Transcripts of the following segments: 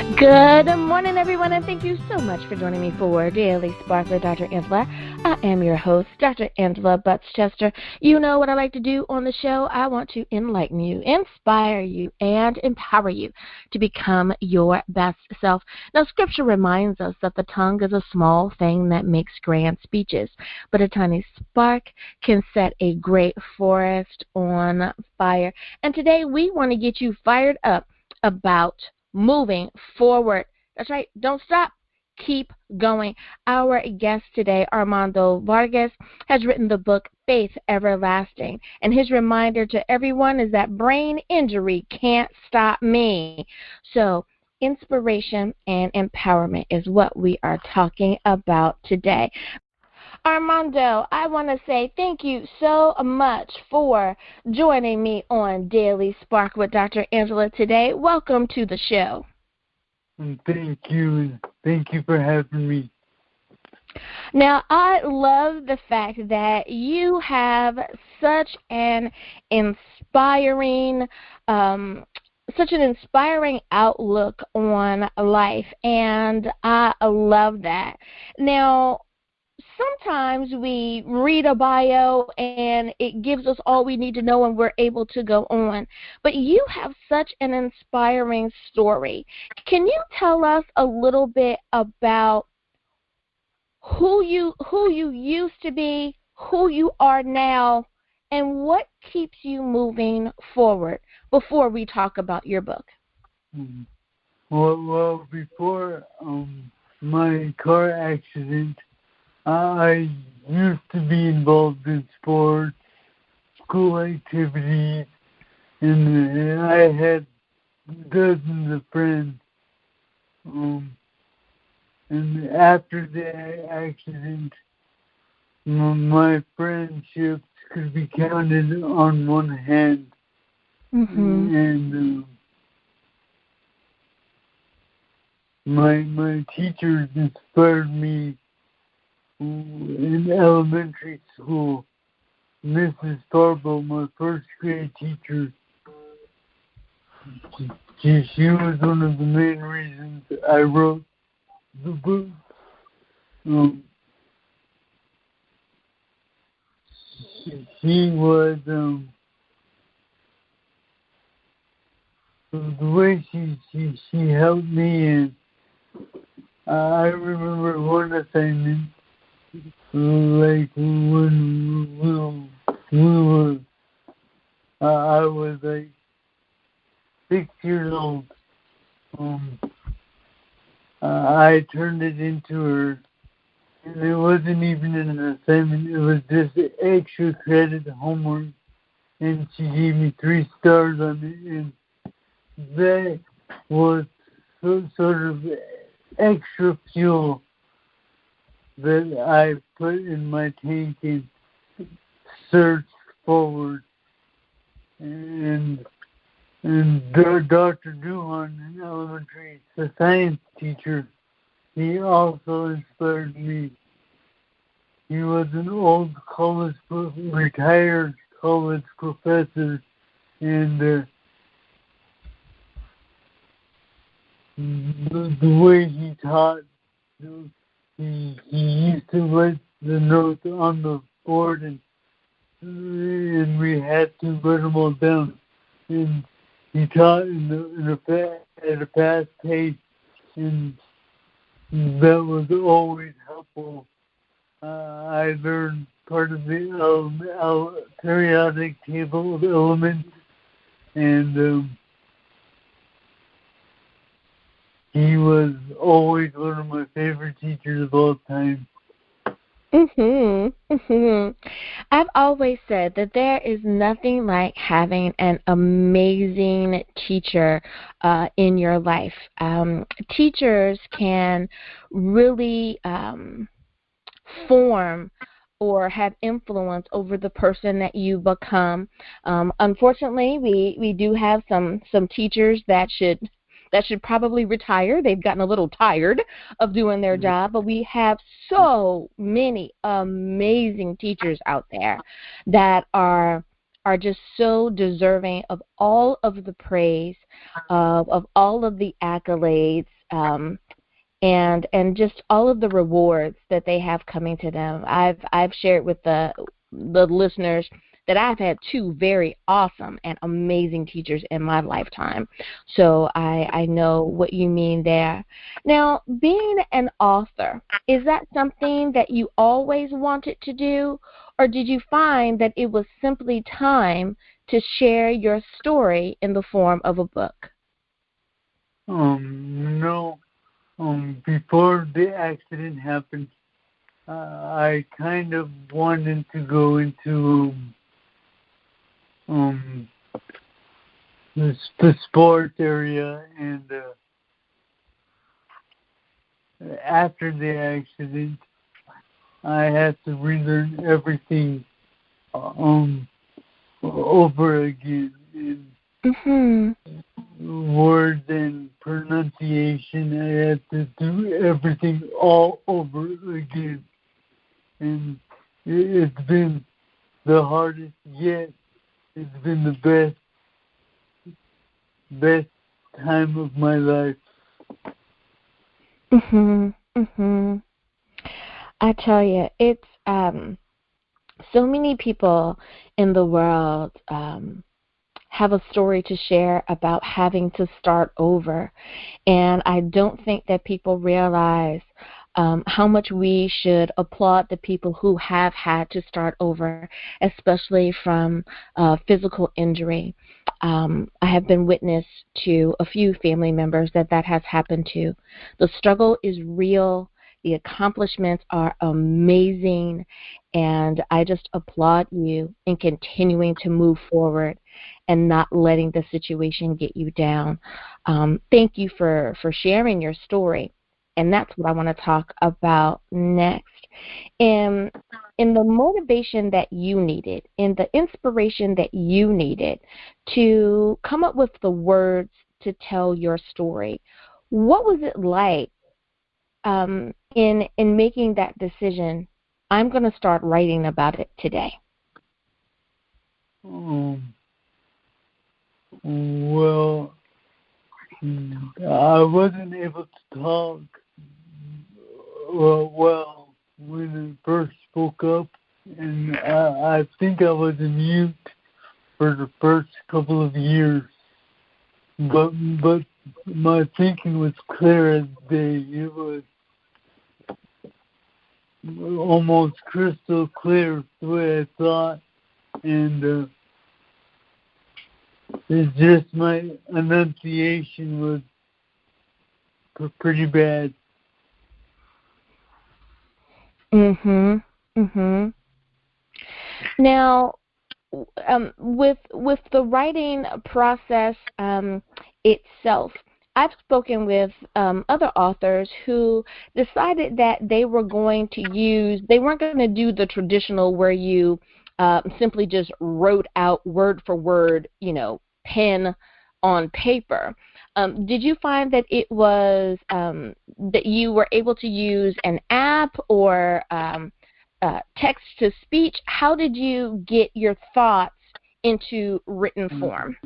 Good morning, everyone, and thank you so much for joining me for Daily Spark with Dr. Angela. I am your host, Dr. Angela Butts-Chester. You know what I like to do on the show. I want to enlighten you, inspire you, and empower you to become your best self. Now, Scripture reminds us that the tongue is a small thing that makes grand speeches, but a tiny spark can set a great forest on fire. And today we want to get you fired up about moving forward. That's right. Don't stop. Keep going. Our guest today, Armando Vargas, has written the book Faith Everlasting. And his reminder to everyone is that brain injury can't stop me. So inspiration and empowerment is what we are talking about today. Armando, I want to say thank you so much for joining me on Daily Spark with Dr. Angela today. Welcome to the show. Thank you. Thank you for having me. Now, I love the fact that you have such an inspiring outlook on life, and I love that. Now, sometimes we read a bio and it gives us all we need to know and we're able to go on. But you have such an inspiring story. Can you tell us a little bit about who you used to be, who you are now, and what keeps you moving forward before we talk about your book? Well, before my car accident, I used to be involved in sports, school activities, and I had dozens of friends. And after the accident, my friendships could be counted on one hand. Mm-hmm. And my teachers inspired me in elementary school. Mrs. Starbo, my first grade teacher, she was one of the main reasons I wrote the book. She was, the way she helped me, and I remember one assignment. Like when I was like 6 years old. I turned it into her, and it wasn't even an assignment. It was just extra credit homework, and she gave me 3 stars on it, and that was sort of extra fuel that I put in my tank and searched forward. And Dr. Duhan, in elementary, the science teacher, he also inspired me. He was an old retired college professor, and the way he taught, he used to write the notes on the board, and we had to write them all down. And he taught at a fast pace, and that was always helpful. I learned part of the periodic table of elements, and he was always one of my favorite teachers of all time. I've always said that there is nothing like having an amazing teacher in your life. Teachers can really form or have influence over the person that you become. Unfortunately, we do have some teachers that should probably retire. They've gotten a little tired of doing their job, but we have so many amazing teachers out there that are are just so deserving of all of the praise, of all of the accolades, and just all of the rewards that they have coming to them. I've shared with the listeners that I've had two very awesome and amazing teachers in my lifetime. So I know what you mean there. Now, being an author, is that something that you always wanted to do, or did you find that it was simply time to share your story in the form of a book? No. Before the accident happened, I kind of wanted to go into the sports area, and after the accident, I had to relearn everything over again. And words and pronunciation, I had to do everything all over again. And it's been the hardest yet. It's been the best time of my life. I tell you, it's so many people in the world have a story to share about having to start over. And I don't think that people realize how much we should applaud the people who have had to start over, especially from physical injury. I have been witness to a few family members that has happened to. The struggle is real. The accomplishments are amazing, and I just applaud you in continuing to move forward and not letting the situation get you down. Thank you for sharing your story, and that's what I want to talk about next. In the motivation that you needed, in the inspiration that you needed to come up with the words to tell your story, what was it like in making that decision? I'm going to start writing about it today. Well, I wasn't able to talk well when I first spoke up, and I think I was in mute for the first couple of years. But my thinking was clear as day. It was almost crystal clear the way I thought, and it's just my enunciation was pretty bad. Now, with the writing process itself, I've spoken with other authors who decided that they weren't going to do the traditional where you simply just wrote out word for word, pen on paper. Did you find that it was that you were able to use an app or text to speech? How did you get your thoughts into written form?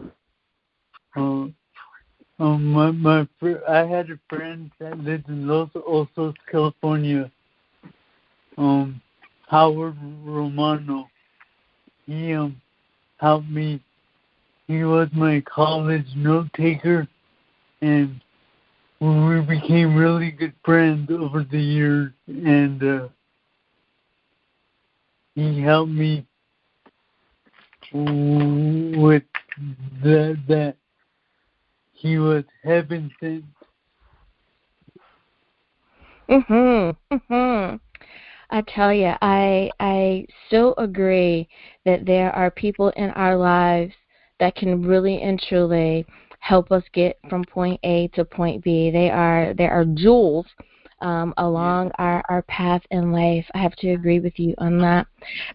I had a friend that lived in Los Osos, California, Howard Romano. He helped me. He was my college note taker, and we became really good friends over the years, and he helped me with that he was heaven sent. I tell you, I so agree that there are people in our lives that can really and truly help us get from point A to point B. There are jewels along our path in life. I have to agree with you on that.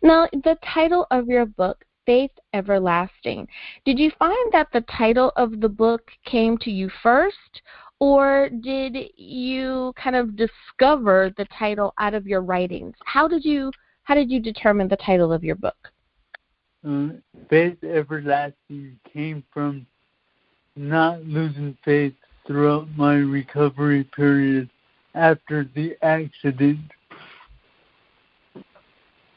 Now, the title of your book, Faith Everlasting, did you find that the title of the book came to you first, or did you kind of discover the title out of your writings? How did you determine the title of your book? faith everlasting came from not losing faith throughout my recovery period after the accident.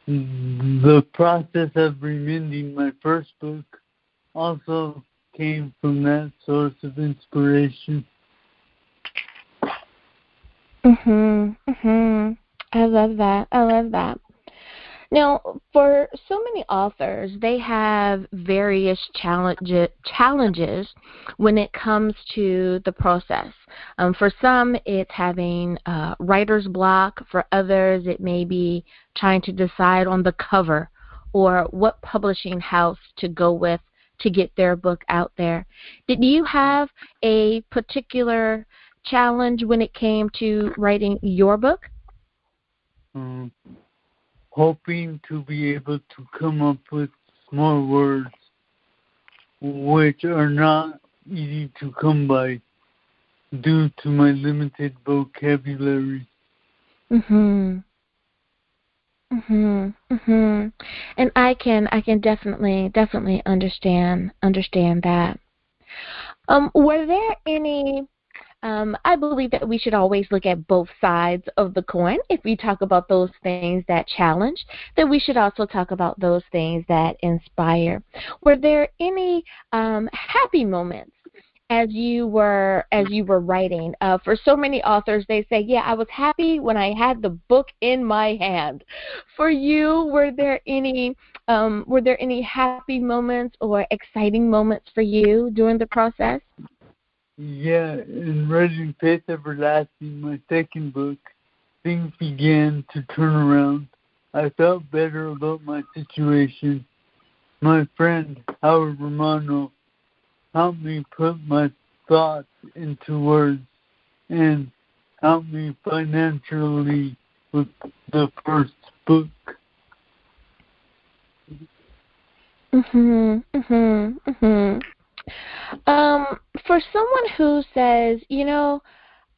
The process of remending my first book also came from that source of inspiration. I love that. I love that. Now, for so many authors, they have various challenges when it comes to the process. For some, it's having writer's block. For others, it may be trying to decide on the cover or what publishing house to go with to get their book out there. Did you have a particular challenge when it came to writing your book? Hoping to be able to come up with more words which are not easy to come by due to my limited vocabulary. And I can definitely understand that. Were there any I believe that we should always look at both sides of the coin. If we talk about those things that challenge, then we should also talk about those things that inspire. Were there any happy moments as you were writing? For so many authors, they say, "Yeah, I was happy when I had the book in my hand." For you, were there any happy moments or exciting moments for you during the process? Yeah, in writing Faith Everlasting, my second book, things began to turn around. I felt better about my situation. My friend, Howard Romano, helped me put my thoughts into words and helped me financially with the first book. For someone who says,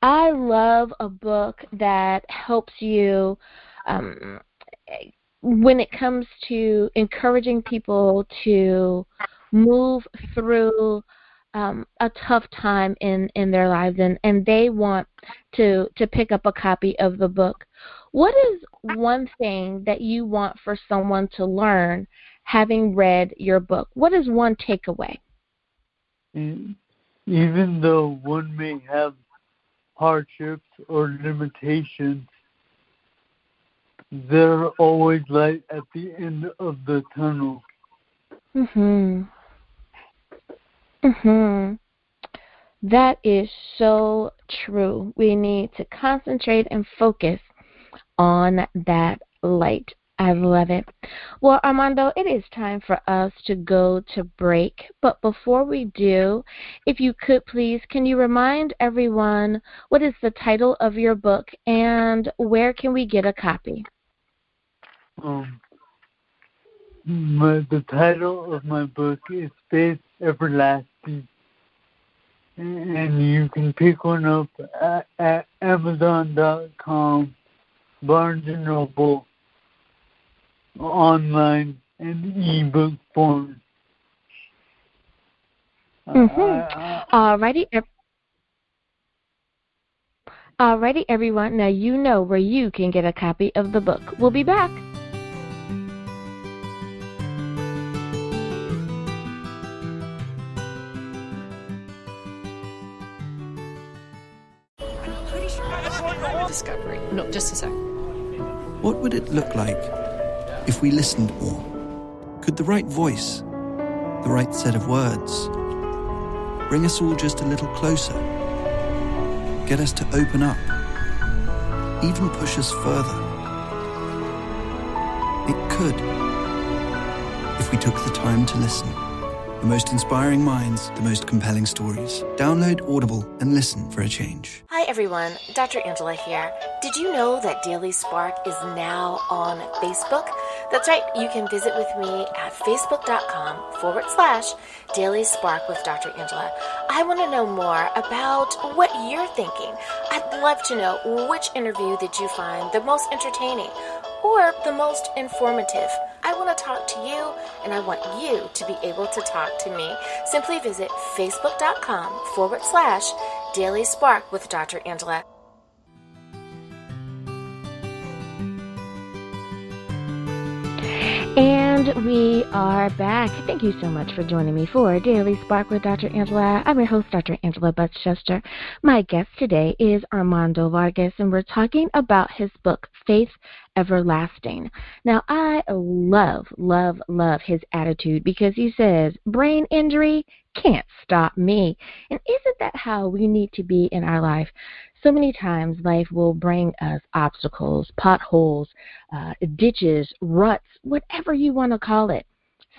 I love a book that helps you when it comes to encouraging people to move through a tough time in their lives, and they want to pick up a copy of the book. What is one thing that you want for someone to learn having read your book? What is one takeaway? Even though one may have hardships or limitations, there's always light at the end of the tunnel. That is so true. We need to concentrate and focus on that light. I love it. Well, Armando, it is time for us to go to break. But before we do, if you could please, can you remind everyone what is the title of your book and where can we get a copy? The title of my book is Faith Everlasting. And you can pick one up at Amazon.com, Barnes & Noble, online, and ebook form. Alrighty, everyone. Now you know where you can get a copy of the book. We'll be back. Discovery. No, just a sec. What would it look like if we listened more? Could the right voice, the right set of words, bring us all just a little closer? Get us to open up, even push us further? It could, if we took the time to listen. The most inspiring minds, the most compelling stories. Download Audible and listen for a change. Hi everyone, Dr. Angela here. Did you know that Daily Spark is now on Facebook? That's right, you can visit with me at facebook.com/Daily Spark with Dr. Angela. I want to know more about what you're thinking. I'd love to know which interview did you find the most entertaining, or the most informative. I want to talk to you, and I want you to be able to talk to me. Simply visit facebook.com/Daily Spark with Dr. Angela. And we are back. Thank you so much for joining me for Daily Spark with Dr. Angela. I'm your host, Dr. Angela Butchester. My guest today is Armando Vargas, and we're talking about his book, Faith Everlasting. Now, I love his attitude because he says, brain injury can't stop me. And isn't that how we need to be in our life? So many times life will bring us obstacles, potholes, ditches, ruts, whatever you want to call it.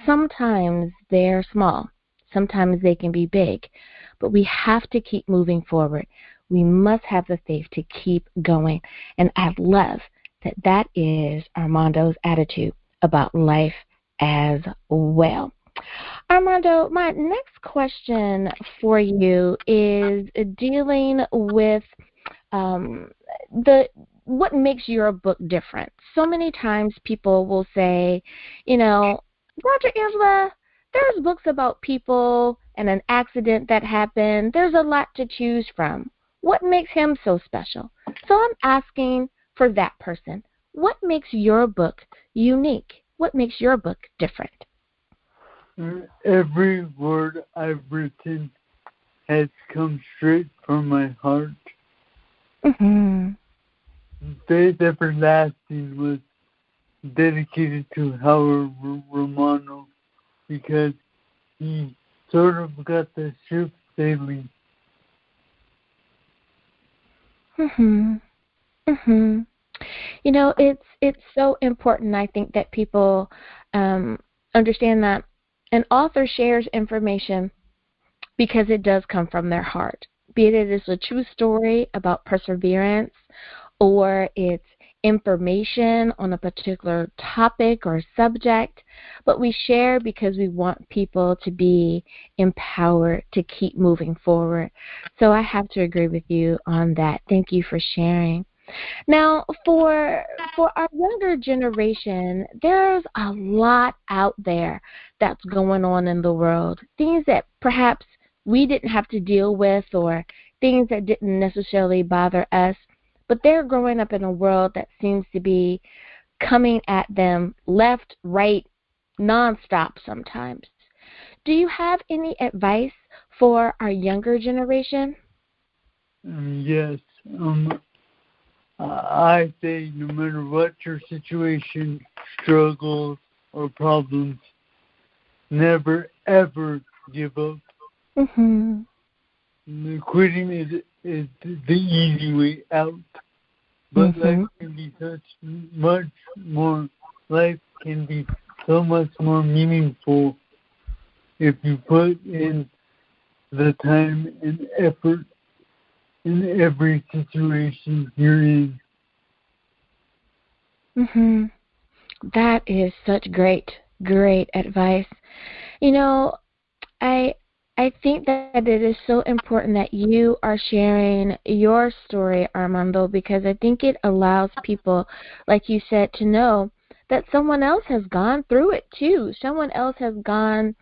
Sometimes they're small. Sometimes they can be big. But we have to keep moving forward. We must have the faith to keep going. And I love that is Armando's attitude about life as well. Armando, my next question for you is dealing with what makes your book different. So many times people will say, Dr. Angela, there's books about people and an accident that happened. There's a lot to choose from. What makes him so special? So I'm asking for that person. What makes your book unique? What makes your book different? Every word I've written has come straight from my heart. Mm-hmm. Faith Everlasting was dedicated to Howard Romano because he sort of got the ship sailing. It's so important, I think, that people understand that an author shares information because it does come from their heart. Be it is a true story about perseverance, or it's information on a particular topic or subject, but we share because we want people to be empowered to keep moving forward. So I have to agree with you on that. Thank you for sharing. Now, for our younger generation, there's a lot out there that's going on in the world, things that perhaps we didn't have to deal with or things that didn't necessarily bother us, but they're growing up in a world that seems to be coming at them left, right, nonstop sometimes. Do you have any advice for our younger generation? Yes. I say no matter what your situation, struggles, or problems, never, ever give up. Mm-hmm. Quitting is the easy way out. But life can be life can be so much more meaningful if you put in the time and effort in every situation you're in. That is such great advice. I think that it is so important that you are sharing your story, Armando, because I think it allows people, like you said, to know that someone else has gone through it too. Someone else has gone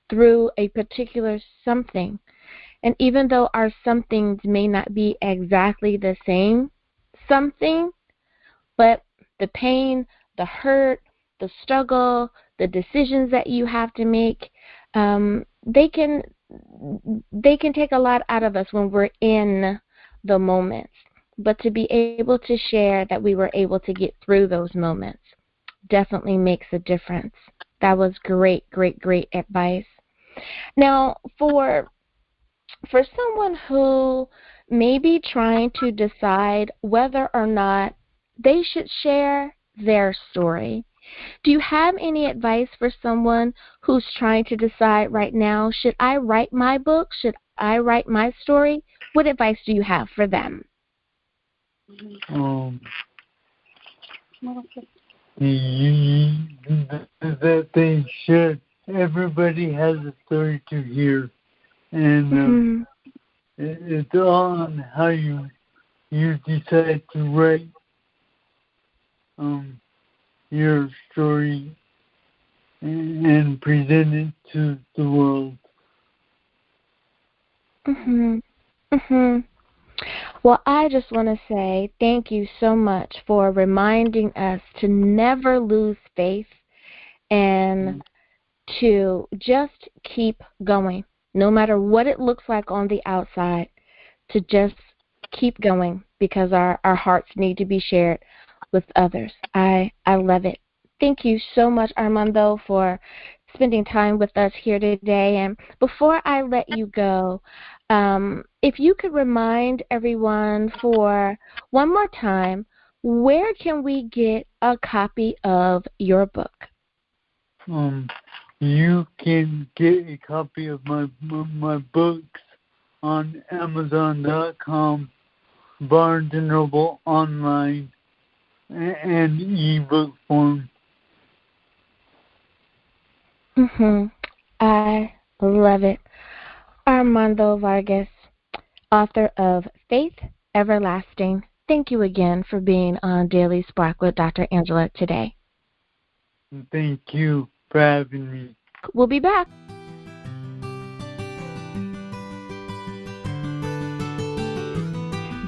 through a particular something. And even though our somethings may not be exactly the same something, but the pain, the hurt, the struggle, the decisions that you have to make, they can take a lot out of us when we're in the moments. But to be able to share that we were able to get through those moments definitely makes a difference. That was great advice. Now, for someone who may be trying to decide whether or not they should share their story, do you have any advice for someone who's trying to decide right now, should I write my book? Should I write my story? What advice do you have for them? That they should. Everybody has a story to hear. And it's on how you decide to write. your story and present it to the world. Well, I just want to say thank you so much for reminding us to never lose faith and to just keep going, no matter what it looks like on the outside, to just keep going because our hearts need to be shared with others. I love it. Thank you so much, Armando, for spending time with us here today. And before I let you go, if you could remind everyone for one more time, where can we get a copy of your book? You can get a copy of my books on Amazon.com, Barnes & Noble online, and ebook form. I love it. Armando Vargas, author of Faith Everlasting, thank you again for being on Daily Spark with Dr. Angela today. Thank you for having me. We'll be back.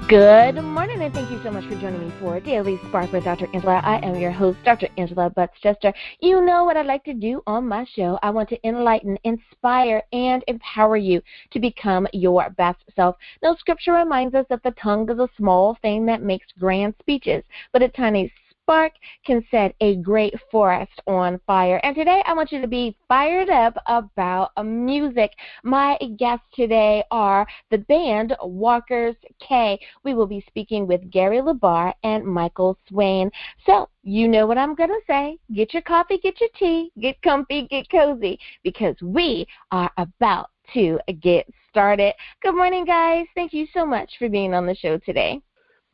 Good morning, and thank you so much for joining me for Daily Spark with Dr. Angela. I am your host, Dr. Angela Butts-Chester. You know what I like to do on my show. I want to enlighten, inspire, and empower you to become your best self. Now, Scripture reminds us that the tongue is a small thing that makes grand speeches, but a tiny spark can set a great forest on fire. And today I want you to be fired up about music. My guests today are the band Walker Cay. We will be speaking with Gary LeBar and Michael Swain. So you know what I'm going to say. Get your coffee, get your tea, get comfy, get cozy, because we are about to get started. Good morning, guys. Thank you so much for being on the show today.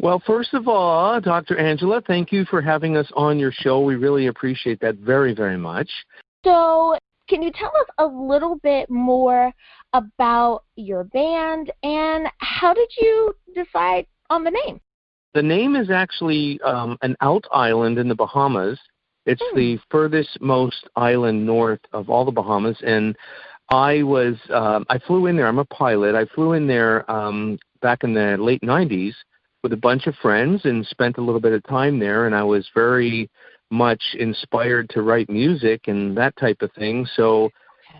Well, first of all, Dr. Angela, thank you for having us on your show. We really appreciate that very, very much. So can you tell us a little bit more about your band and how did you decide on the name? The name is actually an out island in the Bahamas. It's the furthest most island north of all the Bahamas, and I flew in there. I'm a pilot. I flew in there back in the late 90s with a bunch of friends and spent a little bit of time there, and I was very much inspired to write music and that type of thing. So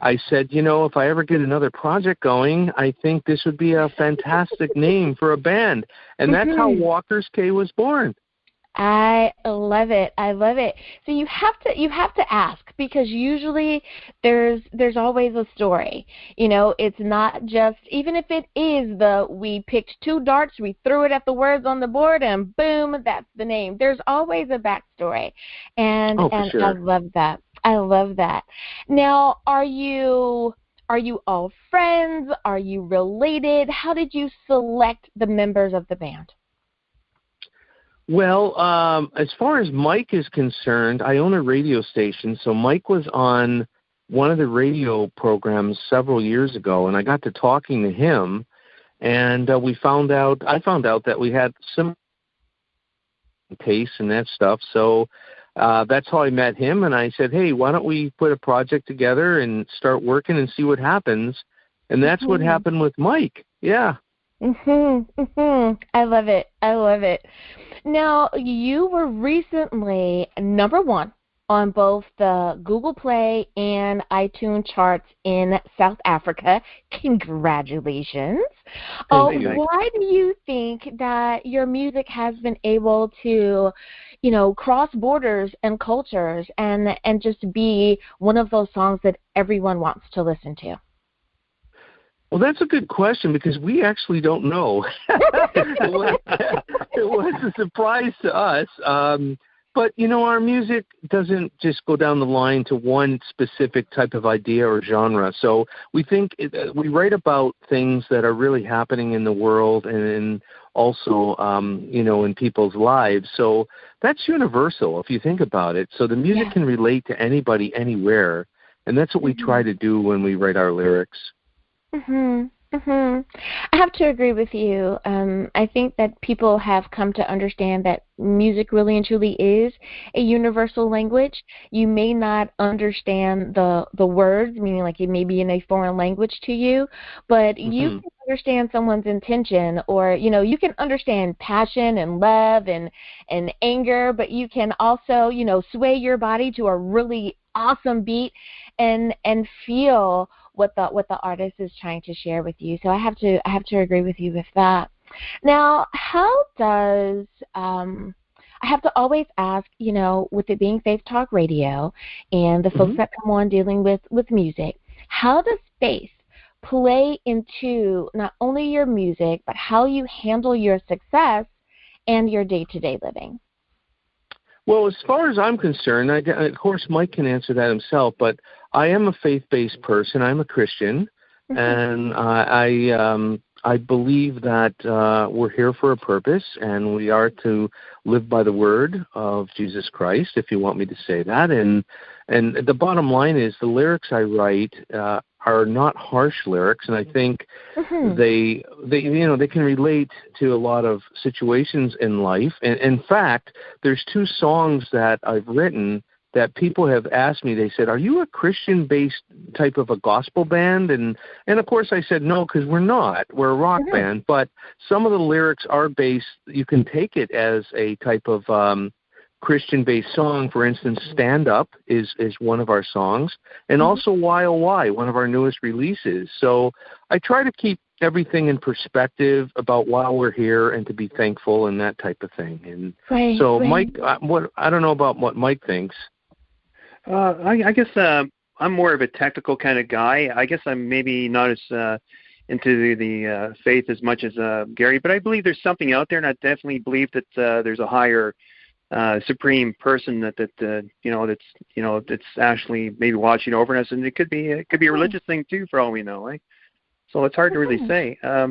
I said, if I ever get another project going, I think this would be a fantastic name for a band. And that's how Walker Cay was born. I love it. I love it. So you have to ask, because usually there's always a story. It's not just, even if it is we picked two darts, we threw it at the words on the board, and boom, that's the name. There's always a backstory, and sure. I love that. I love that. Now, are you all friends? Are you related? How did you select the members of the band? Well, as far as Mike is concerned, I own a radio station, so Mike was on one of the radio programs several years ago, and I got to talking to him, and I found out that we had some taste and that stuff, so that's how I met him, and I said, hey, why don't we put a project together and start working and see what happens, and that's what happened with Mike, yeah. I love it. I love it. Now, you were recently number one on both the Google Play and iTunes charts in South Africa. Congratulations. Why do you think that your music has been able to, cross borders and cultures and just be one of those songs that everyone wants to listen to? Well, that's a good question because we actually don't know. It was a surprise to us. But, our music doesn't just go down the line to one specific type of idea or genre. So we think we write about things that are really happening in the world and also, in people's lives. So that's universal if you think about it. So the music can relate to anybody, anywhere. And that's what we try to do when we write our lyrics. Hmm. I have to agree with you. I think that people have come to understand that music really and truly is a universal language. You may not understand the words, meaning like it may be in a foreign language to you, but you Hmm. can understand someone's intention, or you can understand passion and love and anger, but you can also sway your body to a really awesome beat and feel what the artist is trying to share with you. So I have to agree with you with that. Now, how does I have to always ask, with it being Faith Talk Radio and the folks Hmm. that come on dealing with music, how does faith play into not only your music, but how you handle your success and your day-to-day living? Well, as far as I'm concerned, of course, Mike can answer that himself, but I am a faith-based person. I'm a Christian, Mm-hmm. and I believe that we're here for a purpose, and we are to live by the word of Jesus Christ, if you want me to say that. And the bottom line is the lyrics I write are not harsh lyrics, and I think Mm-hmm. they can relate to a lot of situations in life. And in fact, there's 2 songs that I've written that people have asked me. They said, "Are you a Christian-based type of a gospel band?" And of course I said no, because we're not. We're a rock Mm-hmm. band. But some of the lyrics are based. You can take it as a type of Christian-based song. For instance, "Stand Up" is one of our songs, and also "Why Oh Why," one of our newest releases. So I try to keep everything in perspective about why we're here and to be thankful and that type of thing. And Right, so, right. Mike, I don't know about what Mike thinks. I guess I'm more of a technical kind of guy. I guess I'm maybe not as into the faith as much as Gary, but I believe there's something out there, and I definitely believe that there's a higher supreme person that's actually maybe watching over us, and it could be a religious thing too, for all we know. Right? So it's hard to really say. I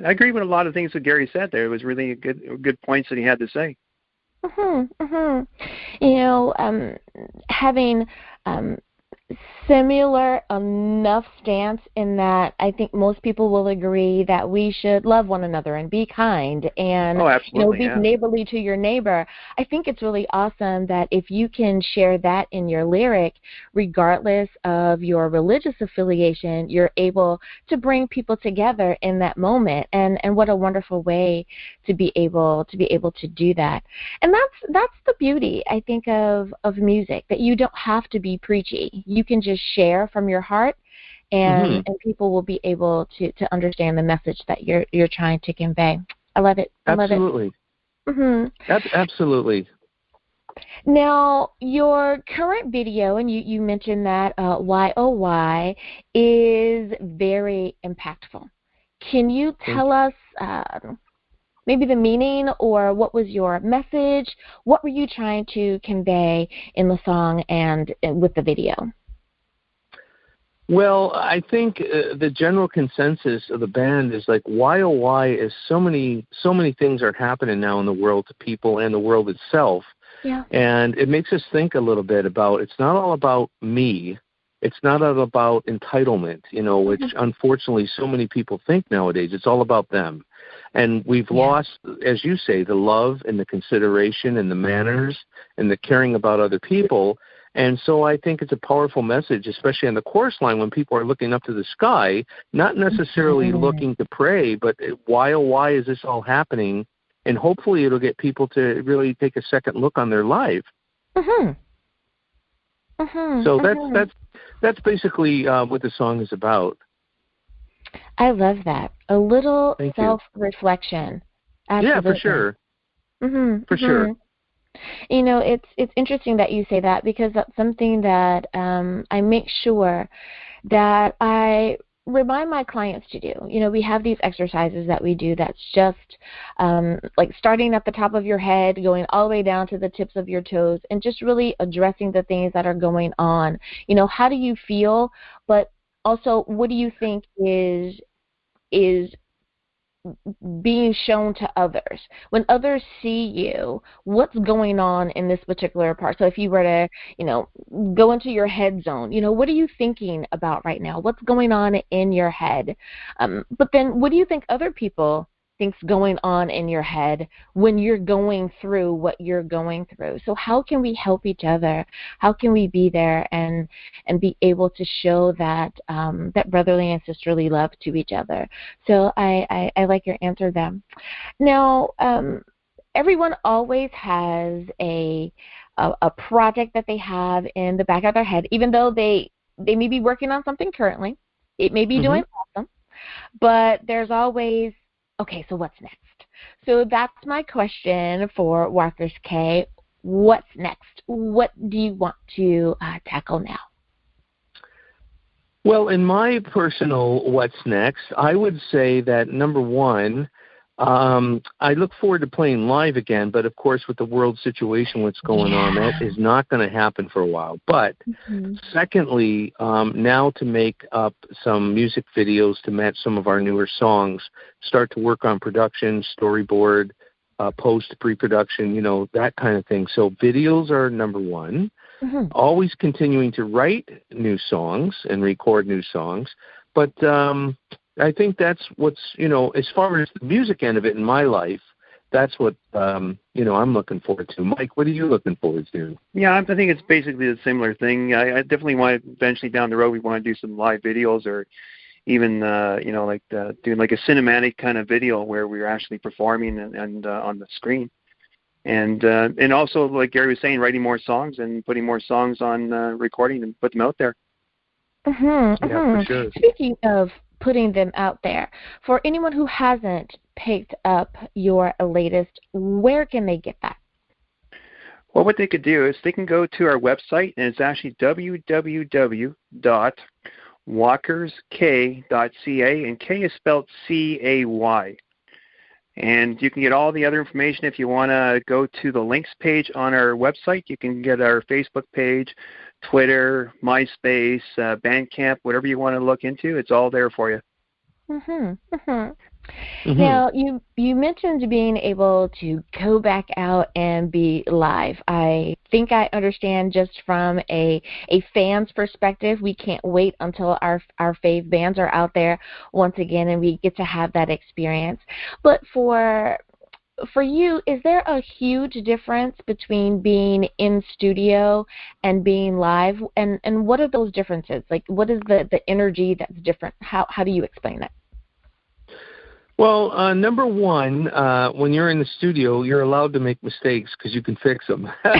agree with a lot of things that Gary said there. It was really good points that he had to say. Mm-hmm, mm-hmm. Having similar enough stance in that I think most people will agree that we should love one another and be kind and absolutely, be neighborly to your neighbor. I think it's really awesome that if you can share that in your lyric, regardless of your religious affiliation, you're able to bring people together in that moment. And what a wonderful way to be able to do that. And that's the beauty, I think, of music, that you don't have to be preachy. You can just share from your heart, and people will be able to understand the message that you're trying to convey. I love it. I love Absolutely. it. Mm-hmm. Absolutely. Now, your current video, and you mentioned that Why Oh Why, is very impactful. Can you tell us maybe the meaning, or what was your message? What were you trying to convey in the song and with the video? Well, I think the general consensus of the band is like, why oh why is so many things are happening now in the world to people and the world itself. Yeah. And it makes us think a little bit about, it's not all about me. It's not all about entitlement, which unfortunately so many people think nowadays. It's all about them. And we've lost, as you say, the love and the consideration and the manners and the caring about other people. And so I think it's a powerful message, especially on the chorus line when people are looking up to the sky, not necessarily looking to pray, but why, oh, why is this all happening? And hopefully it'll get people to really take a second look on their life. So that's basically what the song is about. I love that. A little self-reflection. Absolutely. Yeah, for sure. For sure. It's interesting that you say that, because that's something that I make sure that I remind my clients to do. We have these exercises that we do that's just like starting at the top of your head, going all the way down to the tips of your toes, and just really addressing the things that are going on. How do you feel? But also, what do you think is being shown to others? When others see you, what's going on in this particular part? So if you were to, go into your head zone, what are you thinking about right now? What's going on in your head? But then what do you think other people think's going on in your head when you're going through what you're going through? So how can we help each other? How can we be there and be able to show that that brotherly and sisterly love to each other? So I like your answer there. Now, everyone always has a project that they have in the back of their head, even though they may be working on something currently. It may be doing awesome, but there's always, okay, so what's next? So that's my question for Walker Cay. What's next? What do you want to tackle now? Well, in my personal what's next, I would say that, number one, I look forward to playing live again, but of course with the world situation, what's going on, that is not going to happen for a while. But secondly, now to make up some music videos to match some of our newer songs, start to work on production, storyboard, post, pre-production, that kind of thing. So videos are number one. Always continuing to write new songs and record new songs. But I think that's what's, as far as the music end of it in my life, that's what, I'm looking forward to. Mike, what are you looking forward to? Yeah, I think it's basically the similar thing. I definitely want to, eventually down the road, we want to do some live videos, or even, doing like a cinematic kind of video where we're actually performing and on the screen. And also, like Gary was saying, writing more songs and putting more songs on recording and put them out there. Yeah, for sure. Speaking of putting them out there, for anyone who hasn't picked up your latest, where can they get that? Well, what they could do is they can go to our website, and it's actually www.walkerskay.ca, and K is spelled C-A-Y. And you can get all the other information if you want to go to the links page on our website. You can get our Facebook page, Twitter, MySpace, Bandcamp, whatever you want to look into. It's all there for you. Now, you mentioned being able to go back out and be live. I think I understand just from a fan's perspective, we can't wait until our fave bands are out there once again and we get to have that experience. But for you, is there a huge difference between being in studio and being live? And what are those differences? Like, what is the energy that's different? How do you explain it? Well, number one, when you're in the studio, you're allowed to make mistakes because you can fix them. You're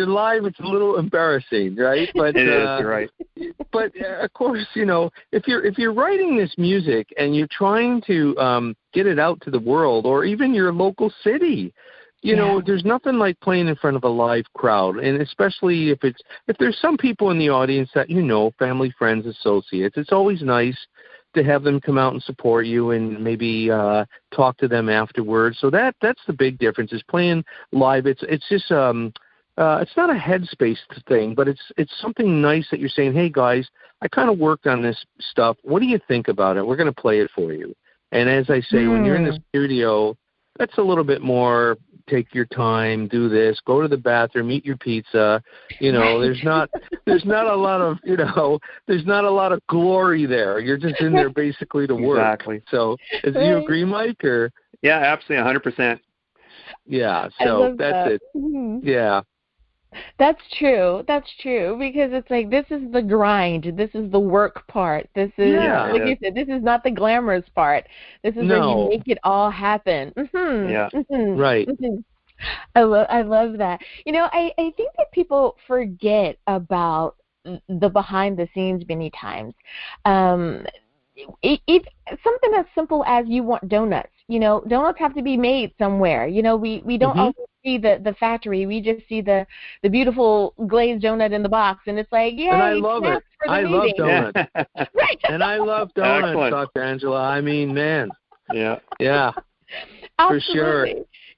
live, it's a little embarrassing, right? But it is, you're right. But of course, if you're writing this music and you're trying to get it out to the world, or even your local city, there's nothing like playing in front of a live crowd, and especially if there's some people in the audience that family, friends, associates. It's always nice to have them come out and support you, and maybe talk to them afterwards. So that's the big difference, is playing live. It's just it's not a headspace thing, but it's something nice that you're saying, hey guys, I kind of worked on this stuff. What do you think about it? We're going to play it for you. And as I say, when you're in the studio, that's a little bit more. Take your time, do this, go to the bathroom, eat your pizza. There's not a lot of, there's not a lot of glory there. You're just in there basically to work. Exactly. So, do you agree, Mike? Or? Yeah, absolutely, 100%. Yeah, so that's it. Yeah. That's true, because it's like, this is the grind, this is the work part, this is, like you said, this is not the glamorous part, this is where you make it all happen. Right. I love that. I think that people forget about the behind the scenes many times. It's something as simple as you want donuts. Donuts have to be made somewhere. We don't always see the factory. We just see the beautiful glazed donut in the box, and it's like, yeah. And I love it. I love donuts. Right. And I love donuts, Excellent. Dr. Angela. I mean, man. Yeah. Yeah. Absolutely. For sure.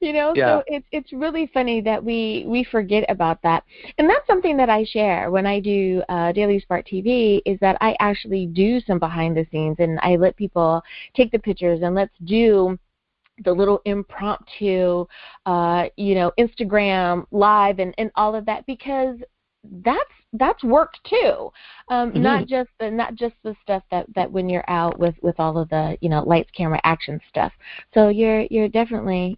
So it's really funny that we forget about that. And that's something that I share when I do Daily Spark TV, is that I actually do some behind the scenes, and I let people take the pictures, and let's do the little impromptu, Instagram live and all of that, because that's work too. Not just the stuff that when you're out with all of the lights, camera, action stuff. So you're definitely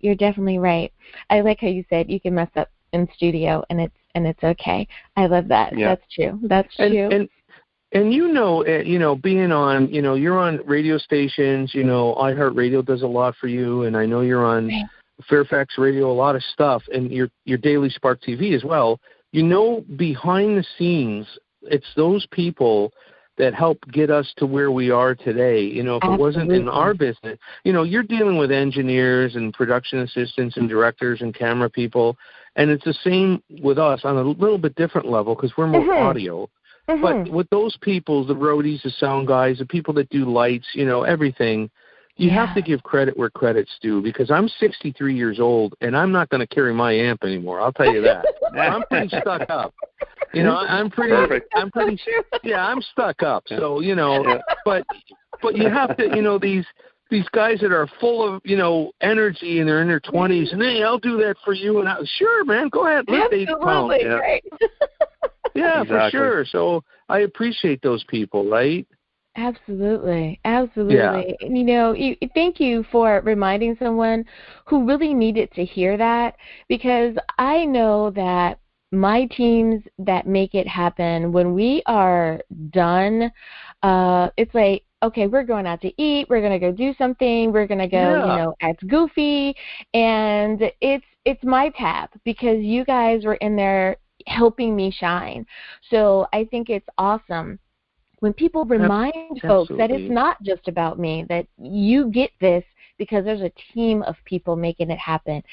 right. I like how you said you can mess up in studio and it's okay. I love that. Yeah. That's true. And being on, you're on radio stations, iHeartRadio does a lot for you, and I know you're on Fairfax Radio, a lot of stuff, and your Daily Spark TV as well. Behind the scenes, it's those people that help get us to where we are today. If it wasn't in our business, you're dealing with engineers and production assistants and directors and camera people, and it's the same with us on a little bit different level because we're more audio. But with those people, the roadies, the sound guys, the people that do lights, everything, you have to give credit where credit's due, because I'm 63 years old and I'm not going to carry my amp anymore. I'll tell you that. I'm pretty stuck up. I'm stuck up. So, but you have to, these guys that are full of, energy and they're in their 20s and, hey, I'll do that for you. And sure, man, go ahead. Absolutely, right. Yeah, exactly. For sure. So I appreciate those people, right? Absolutely. Yeah. Thank you for reminding someone who really needed to hear that, because I know that my teams that make it happen, when we are done, it's like, okay, we're going out to eat, we're going to go do something, we're going to go, act goofy, and it's my tab, because you guys were in there helping me shine. So I think it's awesome when people remind folks that it's not just about me, that you get this because there's a team of people making it happen.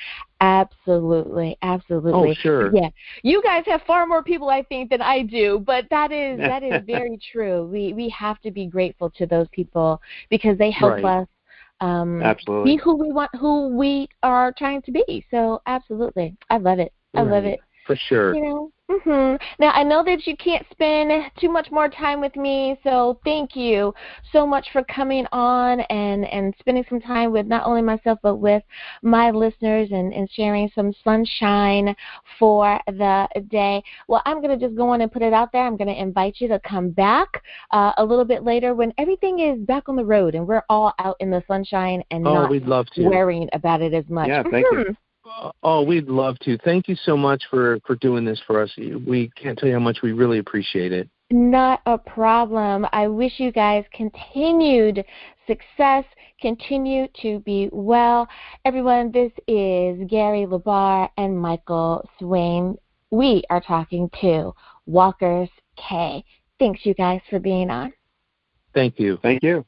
Absolutely. Oh, sure. Yeah. You guys have far more people, I think, than I do, but that is very true. We have to be grateful to those people because they help us be who we are trying to be. So absolutely. I love it. I love it. For sure. Now, I know that you can't spend too much more time with me, so thank you so much for coming on and spending some time with not only myself but with my listeners and sharing some sunshine for the day. Well, I'm going to just go on and put it out there. I'm going to invite you to come back a little bit later when everything is back on the road and we're all out in the sunshine and not we'd love to. worrying about it as much. Yeah, thank you. Oh, we'd love to. Thank you so much for doing this for us. We can't tell you how much we really appreciate it. Not a problem. I wish you guys continued success, continue to be well. Everyone, this is Gary Labar and Michael Swain. We are talking to Walker Cay. Thanks, you guys, for being on. Thank you. Thank you.